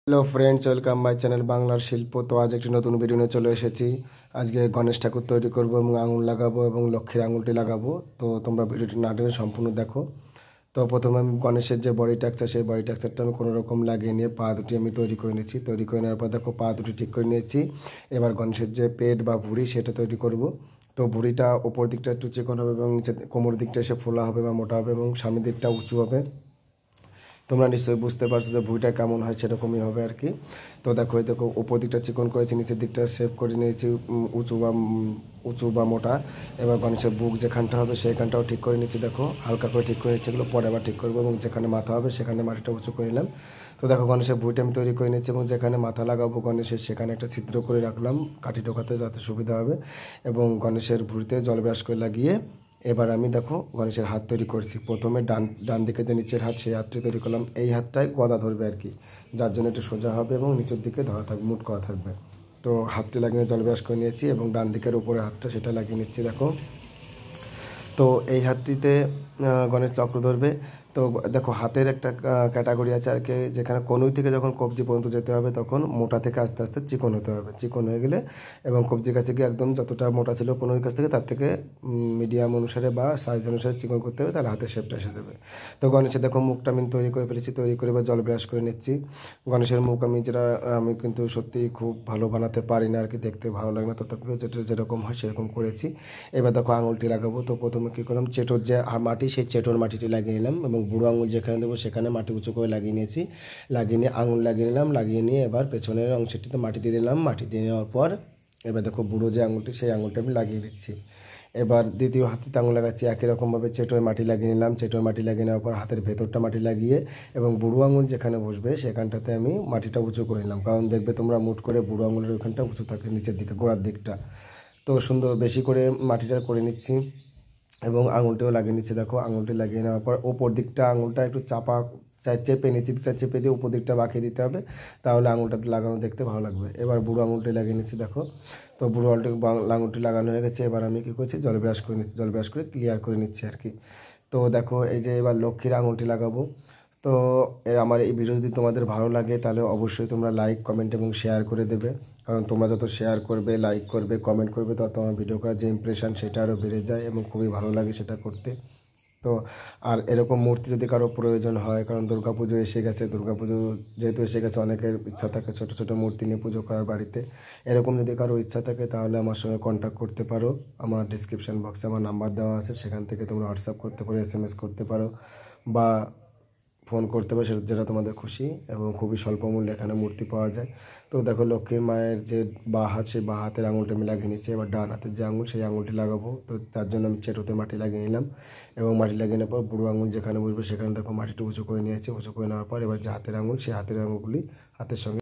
Hello friends, welcome my channel বাংলার শিল্প। তো আজ একটি নতুন ভিডিও নিয়ে চলে এসেছি। আজকে গণেশ ঠাকুর তৈরি করব এবং আঙুল লাগাবো এবং লক্ষ্মীর আঙুলটি লাগাবো। তো তোমরা ভিডিওটি না টেনে সম্পূর্ণ দেখো। তো প্রথমে আমি গণেশের যে বডি টাক্সার, সেই বডি টাক্সারটা আমি কোনো রকম লাগিয়ে নিয়ে পা দুটি আমি তৈরি করে নিয়েছি। তৈরি করে নেওয়ার পর দেখো পা দুটি ঠিক করে নিয়েছি। এবার গণেশের যে পেট বা ভুঁড়ি সেটা তৈরি করব। তো ভুঁড়িটা ওপর দিকটা একটু চিকন হবে এবং নিচে কোমর দিকটা এসে ফোলা হবে বা মোটা হবে এবং সামনের দিকটা উঁচু হবে। তোমরা নিশ্চয়ই বুঝতে পারছো যে ভুঁড়িটা কেমন হয়, সেরকমই হবে আর কি। তো দেখো উপর দিকটা চিকন করেছি, নিচের দিকটা শেপ করে নিয়েছি উঁচু বা মোটা। এবার গণেশের বুক যেখানটা হবে সেইখানটাও ঠিক করে নিচ্ছি। দেখো হালকা করে ঠিক করে নিচ্ছি, এগুলো পরে আবার ঠিক করবো। এবং যেখানে মাথা হবে সেখানে মাটিটা উঁচু করে নিলাম। তো দেখো গণেশের ভুঁড়িটা আমি তৈরি করে নিচ্ছি এবং যেখানে মাথা লাগাবো গণেশের সেখানে একটা ছিদ্র করে রাখলাম কাঠি ঢোকাতে, যাতে সুবিধা হবে। এবং গণেশের ভুঁড়িতে জল ব্রাশ করে লাগিয়ে এবার আমি দেখো গণেশের হাত তৈরি করছি। প্রথমে ডান দিকে যে নিচের হাত, সেই হাতটি তৈরি করলাম। এই হাতটাই গদা ধরবে আর কি, যার জন্য একটু সোজা হবে এবং নিচের দিকে ধরা থাকবে, মুট করা থাকবে। তো হাতটি লাগিয়ে জল ব্রাশ করে নিয়েছি এবং ডান দিকের উপরে হাতটা সেটা লাগিয়ে নিচ্ছি। দেখো তো এই হাতটিতে গণেশ চক্র ধরবে। তো দেখো হাতের একটা ক্যাটাগরি আছে আর কি, যেখানে কনুই থেকে যখন কবজি পর্যন্ত যেতে হবে তখন মোটা থেকে আস্তে আস্তে চিকন হতে হবে। চিকন হয়ে গেলে এবং কবজির কাছে গিয়ে একদম যতটা মোটা ছিল কনুইর কাছ থেকে, তার থেকে মিডিয়াম অনুসারে বা সাইজ অনুসারে চিকন করতে হবে, তাহলে হাতের শেপটা এসে যাবে। তো গণেশের দেখো মুখটা আমি তৈরি করে ফেলেছি। তৈরি করে এবার জল ব্রাশ করে নিচ্ছি। গণেশের মুখ আমি কিন্তু সত্যিই খুব ভালো বানাতে পারি না আর কি, দেখতে ভালো লাগে না, তথাপিও যেরকম হয় সেরকম করেছি। এবার দেখো আঙুলটি লাগাবো। তো প্রথমে কী করলাম, চেটোর যে মাটি, সেই চেটোর মাটিটি লাগিয়ে নিলাম এবং বুড়ো আঙুল যেখানে দেবো সেখানে মাটি উঁচু করে লাগিয়ে নিয়েছি। লাগিয়ে নিয়ে আঙুল লাগিয়ে নিলাম। লাগিয়ে নিয়ে এবার পেছনের অংশটিতে মাটি দিয়ে দিলাম। মাটি দিয়ে নেওয়ার পর এবার দেখো বুড়ো যে আঙুলটি, সেই আঙুলটা আমি লাগিয়ে দিচ্ছি। এবার দ্বিতীয় হাতটিতে আঙুল লাগাচ্ছি। একই রকমভাবে চেটোয় মাটি লাগিয়ে নিলাম। চেটোয় মাটি লাগিয়ে নেওয়ার পর হাতের ভেতরটা মাটি লাগিয়ে এবং বুড়ো আঙুল যেখানে বসবে সেখানটাতে আমি মাটিটা উঁচু করে নিলাম, কারণ দেখবে তোমরা মুট করে বুড়ো আঙুলের ওখানটা উঁচু থাকে, নিচের দিকে গোড়ার দিকটা। তো সুন্দর বেশি করে মাটিটা করে নিচ্ছি এবং আঙুলটিও লাগিয়ে নিচ্ছি। দেখো আঙুলটি লাগিয়ে নেওয়ার পর ওপর দিকটা আঙুলটা একটু চেপে নিচের দিকটা চেপে দিয়ে উপর দিকটা বাঁকিয়ে দিতে হবে, তাহলে আঙুলটাতে লাগানো দেখতে ভালো লাগবে। এবার বুড়ো আঙুলটি লাগিয়ে নিচ্ছি। দেখো তো বুড়ো আঙুলটি লাগানো হয়ে গেছে। এবার আমি কী করছি, জল ব্রাশ করে নিচ্ছি। জল ব্রাশ করে ক্লিয়ার করে নিচ্ছি আর কি। তো দেখো এই যে এবার লক্ষ্মীর আঙুলটি লাগাবো। তো আমার এই ভিডিও যদি তোমাদের ভালো লাগে তাহলে অবশ্যই তোমরা লাইক, কমেন্ট এবং শেয়ার করে দেবে, কারণ তোমরা যত শেয়ার করবে, লাইক করবে, কমেন্ট করবে, তত আমার ভিডিও করার যে ইমপ্রেশন সেটা আরও বেড়ে যায় এবং খুবই ভালো লাগে সেটা করতে। তো আর এরকম মূর্তি যদি কারো প্রয়োজন হয়, কারণ দুর্গাপুজো এসে গেছে, দুর্গাপুজো যেহেতু এসে গেছে, অনেকের ইচ্ছা থাকে ছোটো ছোটো মূর্তি নিয়ে পুজো করার বাড়িতে। এরকম যদি কারো ইচ্ছা থাকে তাহলে আমার সঙ্গে কন্ট্যাক্ট করতে পারো। আমার ডিসক্রিপশান বক্সে আমার নাম্বার দেওয়া আছে, সেখান থেকে তোমরা হোয়াটসঅ্যাপ করতে পারো, SMS করতে পারো বা ফোন করতে পারো, সেটা যেটা তোমাদের খুশি। এবং খুবই স্বল্প মূল্যে এখানে মূর্তি পাওয়া যায়। তো দেখো লক্ষ্মীর মায়ের যে বাঁ হাত, সেই বাঁ হাতের আঙুলটা আমি লাগিয়ে নিচ্ছি। এবার ডান হাতের যে আঙুল, সেই আঙুলটি লাগাবো। তো তার জন্য আমি চেটোতে মাটি লাগিয়ে নিলাম এবং মাটি লাগিয়ে নেওয়ার পর বুড়ো আঙুল যেখানে বসবে সেখানে দেখো মাটিটা উঁচু করে নিয়েছি। উঁচু করে নেওয়ার পর এবার যে হাতের আঙুল, সেই হাতের আঙুলগুলি হাতের সঙ্গে